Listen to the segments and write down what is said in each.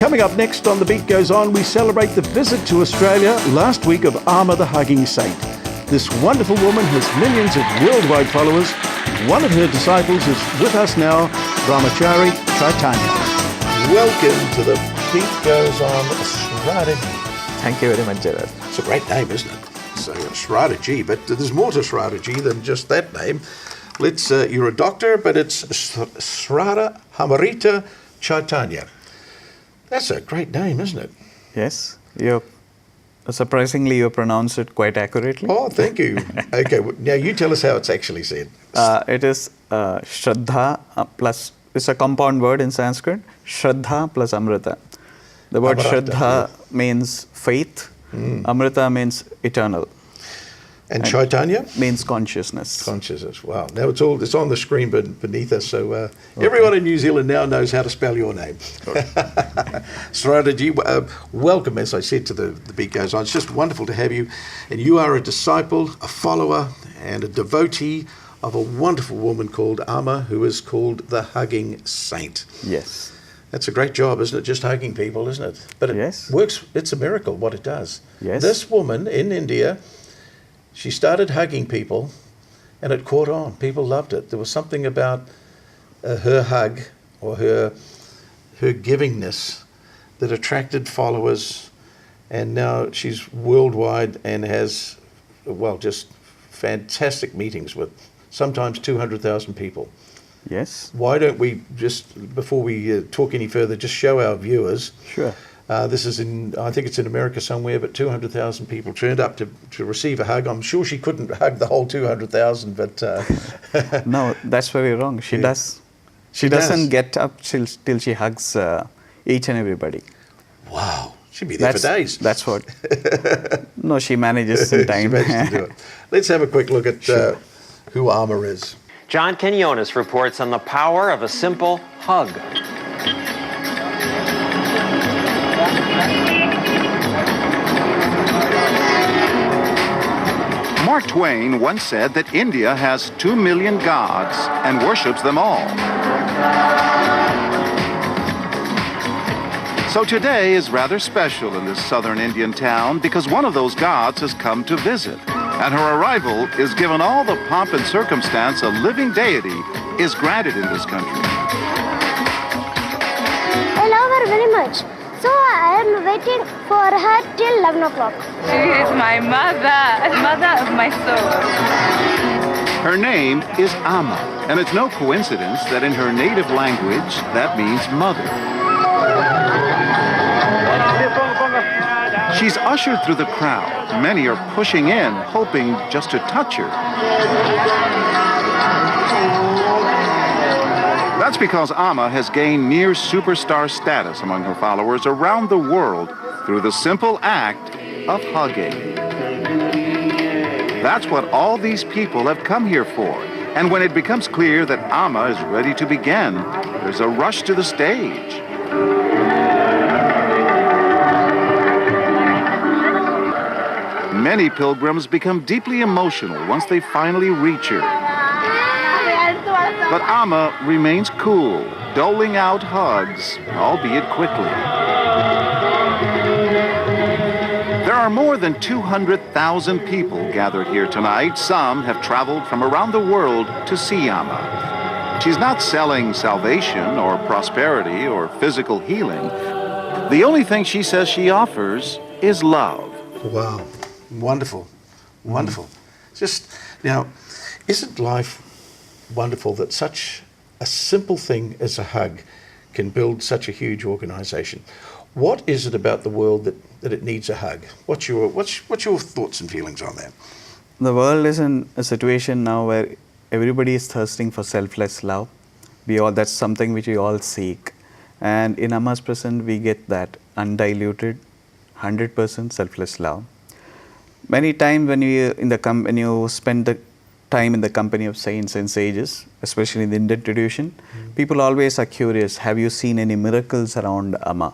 Coming up next on The Beat Goes On, we celebrate the visit to Australia last week of Amma the Hugging Saint. This wonderful woman has millions of worldwide followers. One of her disciples is with us now, Brahmachari Chaitanya. Welcome to The Beat Goes On, Shraddhamrita. Thank you very much, Gerard. It's a great name, isn't it? So Shraddhamrita, but there's more to Shraddhamrita than just that name. You're a doctor, but it's Shraddhamrita Chaitanya. That's a great name, isn't it? Yes, surprisingly you pronounce it quite accurately. Oh, thank you. Okay, now you tell us how it's actually said. It is Shraddha plus, it's a compound word in Sanskrit, Shraddha plus Amrita. The word Shraddha means faith, Amrita means eternal. And Chaitanya? Means consciousness. Consciousness, wow. Now it's on the screen beneath us, so everyone in New Zealand now knows how to spell your name. Shraddhamrita, welcome, as I said, to the Beat Goes On. It's just wonderful to have you. And you are a disciple, a follower, and a devotee of a wonderful woman called Amma, who is called the Hugging Saint. Yes. That's a great job, isn't it? Just hugging people, isn't it? But it works. It's a miracle what it does. Yes. This woman in India, she started hugging people, and it caught on. People loved it. There was something about her hug or her givingness that attracted followers, and now she's worldwide and has, just fantastic meetings with sometimes 200,000 people. Yes. Why don't we just, before we talk any further, just show our viewers. Sure. This is I think it's in America somewhere, but 200,000 people turned up to receive a hug. I'm sure she couldn't hug the whole 200,000, but... No, that's very wrong. She does. She doesn't get up till she hugs each and everybody. Wow. She'd be there for days. That's what... No, she manages in time. She manages to do it. Let's have a quick look at who Amma is. John Quinones reports on the power of a simple hug. Mark Twain once said that India has 2 million gods and worships them all. So today is rather special in this southern Indian town because one of those gods has come to visit, and her arrival is given all the pomp and circumstance a living deity is granted in this country. I love her very much. So I am waiting for her till 11 o'clock. She is my mother of my soul. Her name is Amma, and it's no coincidence that in her native language, that means mother. She's ushered through the crowd. Many are pushing in, hoping just to touch her. That's because Amma has gained near superstar status among her followers around the world through the simple act of hugging. That's what all these people have come here for. And when it becomes clear that Amma is ready to begin, there's a rush to the stage. Many pilgrims become deeply emotional once they finally reach her. But Amma remains cool, doling out hugs, albeit quickly. There are more than 200,000 people gathered here tonight. Some have traveled from around the world to see Amma. She's not selling salvation or prosperity or physical healing. The only thing she says she offers is love. Wow. Wonderful. Wonderful. Just, now, isn't life wonderful that such a simple thing as a hug can build such a huge organization? What is it about the world that it needs a hug? What's your thoughts and feelings on that? The world is in a situation now where everybody is thirsting for selfless love. That's something which we all seek. And in Amma's presence, we get that undiluted, 100% selfless love. Many times when you spend the time in the company of saints and sages, especially in the Indian tradition, people always are curious, have you seen any miracles around Amma?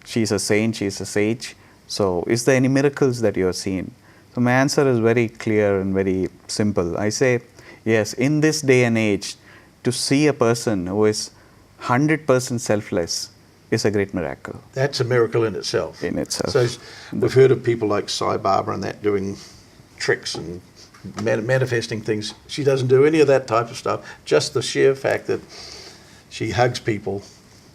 She's a saint, she's a sage. So is there any miracles that you have seen? So my answer is very clear and very simple. I say, yes, in this day and age, to see a person who is 100% selfless is a great miracle. That's a miracle in itself. In itself. So we've heard of people like Sai Baba and that doing tricks and manifesting things. She doesn't do any of that type of stuff. Just the sheer fact that she hugs people,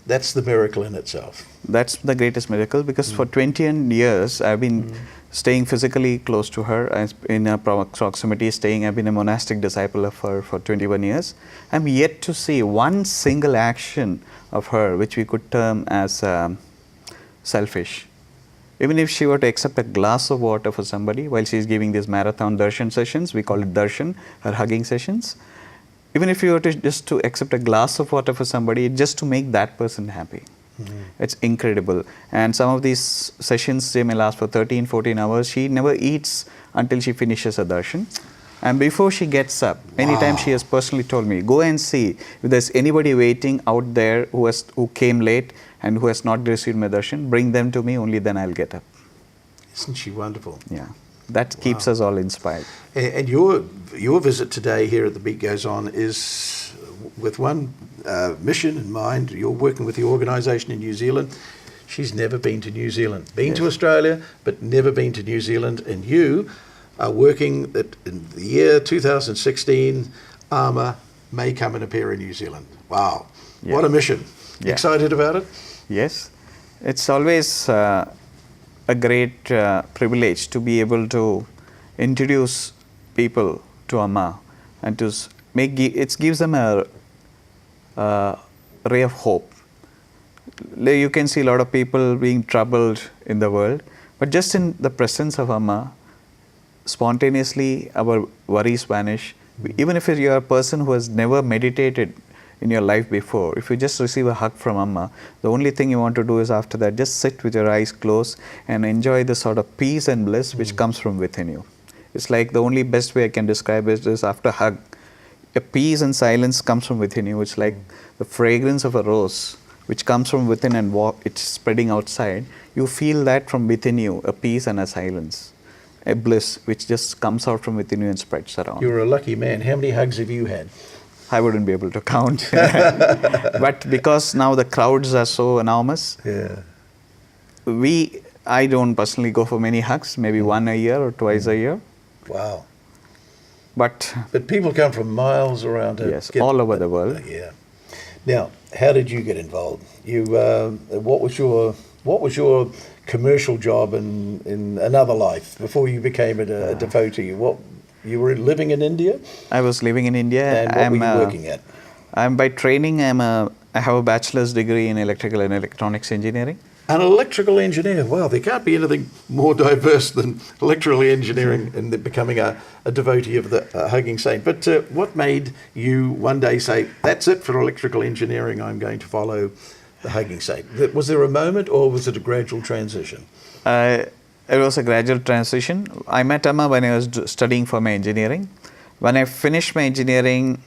that's the miracle in itself. That's the greatest miracle, because for 20 years I've been staying physically close to her, in a proximity staying. I've been a monastic disciple of her for 21 years. I'm yet to see one single action of her which we could term as selfish. Even if she were to accept a glass of water for somebody while she's giving these marathon darshan sessions, we call it darshan, her hugging sessions. Even if you were to just to accept a glass of water for somebody, just to make that person happy. It's incredible. And some of these sessions, they may last for 13, 14 hours. She never eats until she finishes a darshan. And before she gets up, anytime she has personally told me, go and see if there's anybody waiting out there who came late and who has not received my darshan, bring them to me, only then I'll get up. Isn't she wonderful? Yeah, that keeps us all inspired. And your visit today here at The Beat Goes On is with one mission in mind. You're working with the organisation in New Zealand. She's never been to New Zealand. Been to Australia, but never been to New Zealand. And you are working that in the year 2016, Amma may come and appear in New Zealand. Wow. Yeah. What a mission. Yeah. Excited about it? Yes. It's always a great privilege to be able to introduce people to Amma and to it gives them a ray of hope. You can see a lot of people being troubled in the world, but just in the presence of Amma, spontaneously our worries vanish. Even if you're a person who has never meditated in your life before, if you just receive a hug from Amma, the only thing you want to do is after that just sit with your eyes closed and enjoy the sort of peace and bliss which comes from within you. It's like the only best way I can describe it is after a hug, a peace and silence comes from within you. It's like the fragrance of a rose which comes from within and it's spreading outside. You feel that from within you, a peace and a silence, a bliss which just comes out from within you and spreads around. You're a lucky man. How many hugs have you had? I wouldn't be able to count. But because now the crowds are so enormous, I don't personally go for many hugs, maybe one a year or twice a year. Wow. But people come from miles around to yes, all over the world. Yeah. Now, how did you get involved? What was your commercial job in another life before you became a devotee? You were living in India? I was living in India. And what were you working at? I'm by training. I have a bachelor's degree in electrical and electronics engineering. An electrical engineer. Wow, there can't be anything more diverse than electrical engineering and becoming a devotee of the Hugging Saint. But what made you one day say, that's it for electrical engineering, I'm going to follow the Hugging Saint? Was there a moment or was it a gradual transition? It was a gradual transition. I met Amma when I was studying for my engineering. When I finished my engineering,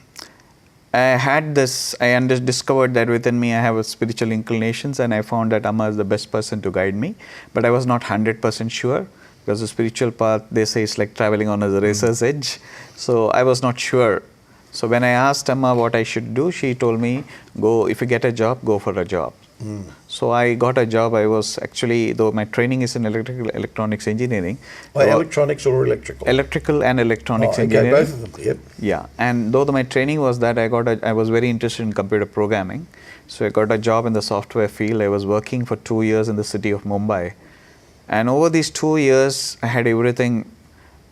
I discovered that within me I have a spiritual inclinations, and I found that Amma is the best person to guide me. But I was not 100% sure, because the spiritual path, they say, it's like traveling on a razor's edge. So I was not sure. So when I asked Amma what I should do, she told me, if you get a job, go for a job. So I got a job. I was actually, though my training is in electronics engineering. Electronics or electrical? Electrical and electronics engineering. Both of them, yep. Yeah, and though my training was that, I was very interested in computer programming. So I got a job in the software field. I was working for 2 years in the city of Mumbai. And over these 2 years, I had everything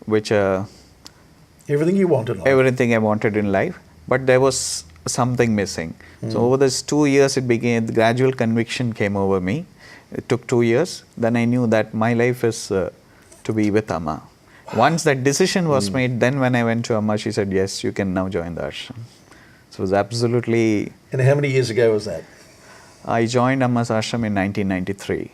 which... everything you wanted in life. Everything I wanted in life. But there was something missing. So over these 2 years, the gradual conviction came over me. It took 2 years. Then I knew that my life is to be with Amma. Once that decision was made, then when I went to Amma, she said, yes, you can now join the ashram. So it was absolutely... And how many years ago was that? I joined Amma's ashram in 1993.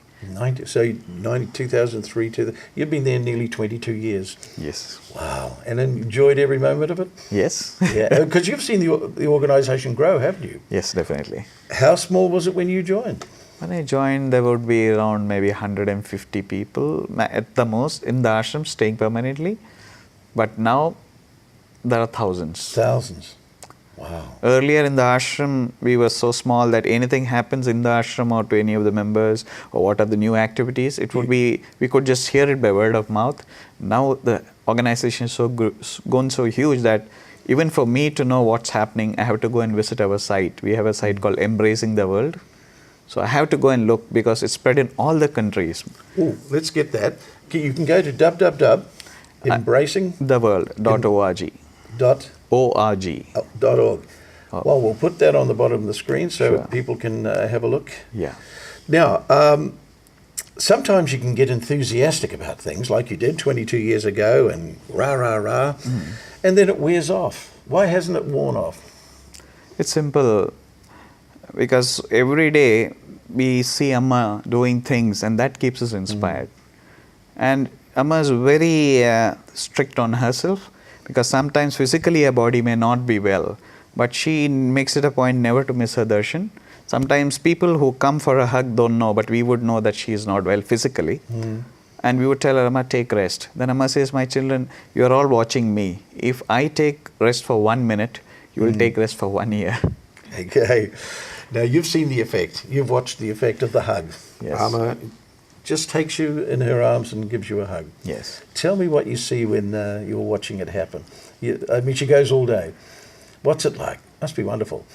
2003, you've been there nearly 22 years. Yes. Wow. And enjoyed every moment of it? Yes. Yeah, because you've seen the organisation grow, haven't you? Yes, definitely. How small was it when you joined? When I joined, there would be around maybe 150 people at the most in the ashram staying permanently. But now there are thousands. Thousands. Wow. Earlier in the ashram, we were so small that anything happens in the ashram or to any of the members or what are the new activities, it would be, we could just hear it by word of mouth. Now the organization is grown so huge that even for me to know what's happening, I have to go and visit our site. We have a site called Embracing the World. So I have to go and look because it's spread in all the countries. Oh, let's get that. You can go to embracingtheworld.org. .org. Well, we'll put that on the bottom of the screen so people can have a look. Yeah. Now, sometimes you can get enthusiastic about things like you did 22 years ago and rah, rah, rah, and then it wears off. Why hasn't it worn off? It's simple. Because every day we see Amma doing things and that keeps us inspired. And Amma is very strict on herself because sometimes physically her body may not be well, but she makes it a point never to miss her darshan. Sometimes people who come for a hug don't know, but we would know that she is not well physically. And we would tell her, Amma, take rest. Then Amma says, my children, you are all watching me. If I take rest for 1 minute, you will take rest for 1 year. Okay. Now, you've seen the effect. You've watched the effect of the hug. Yes. Amma just takes you in her arms and gives you a hug. Yes. Tell me what you see when you're watching it happen. I mean, she goes all day. What's it like? Must be wonderful.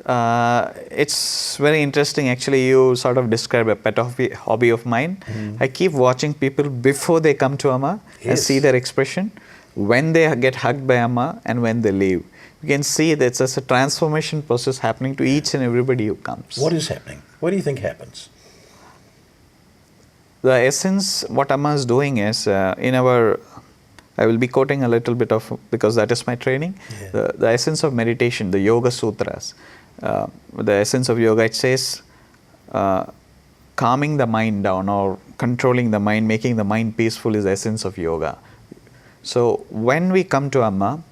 It's very interesting. Actually, you sort of describe a pet hobby of mine. I keep watching people before they come to Amma and see their expression, when they get hugged by Amma and when they leave. You can see that it's a transformation process happening to each and everybody who comes. What is happening? What do you think happens? The essence, what Amma is doing is, I will be quoting a little bit of, because that is my training, the essence of meditation, the Yoga Sutras. The essence of yoga, it says, calming the mind down or controlling the mind, making the mind peaceful is the essence of yoga. So when we come to Amma,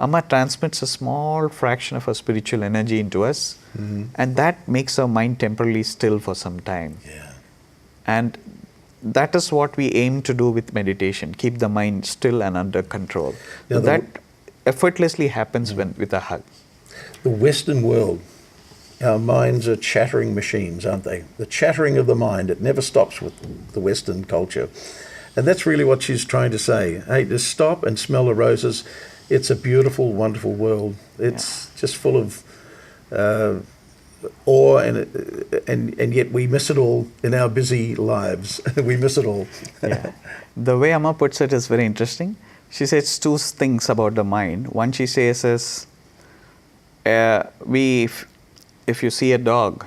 Amma transmits a small fraction of her spiritual energy into us, and that makes our mind temporarily still for some time. Yeah. And that is what we aim to do with meditation, keep the mind still and under control. Now that effortlessly happens with a hug. The Western world, our minds are chattering machines, aren't they? The chattering of the mind, it never stops with the Western culture. And that's really what she's trying to say. Hey, just stop and smell the roses. It's a beautiful, wonderful world. It's just full of awe, and yet we miss it all in our busy lives. We miss it all. Yeah. The way Amma puts it is very interesting. She says two things about the mind. One, she says is, if you see a dog,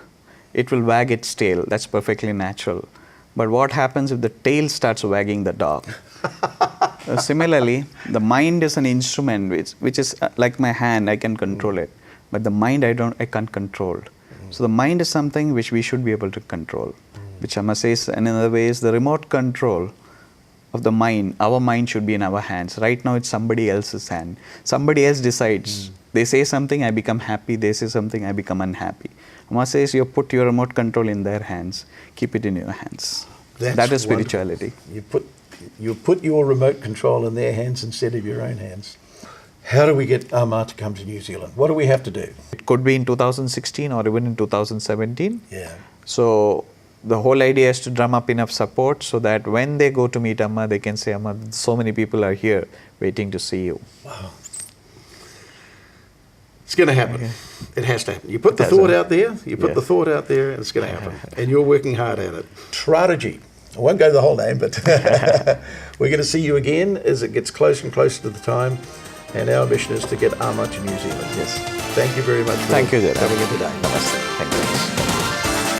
it will wag its tail. That's perfectly natural. But what happens if the tail starts wagging the dog? Similarly, the mind is an instrument which is like my hand. I can control it, but the mind I can't control. So the mind is something which we should be able to control. Which Amma says, and in other ways, the remote control of the mind, our mind should be in our hands. Right now, it's somebody else's hand. Somebody else decides. They say something, I become happy. They say something, I become unhappy. Amma says, you put your remote control in their hands. Keep it in your hands. That is spirituality. Wonderful. You put your remote control in their hands instead of your own hands. How do we get Amma to come to New Zealand? What do we have to do? It could be in 2016 or even in 2017. Yeah. So the whole idea is to drum up enough support so that when they go to meet Amma, they can say, Amma, so many people are here waiting to see you. Wow. It's going to happen. Okay. It has to happen. You put the thought out there, the thought out there, and it's going to happen. And you're working hard at it. Shraddhamrita. I won't go the whole name, but we're going to see you again as it gets closer and closer to the time. And our mission is to get Amma to New Zealand. Yes. Thank you very much for coming in today. Namaste. Thank you.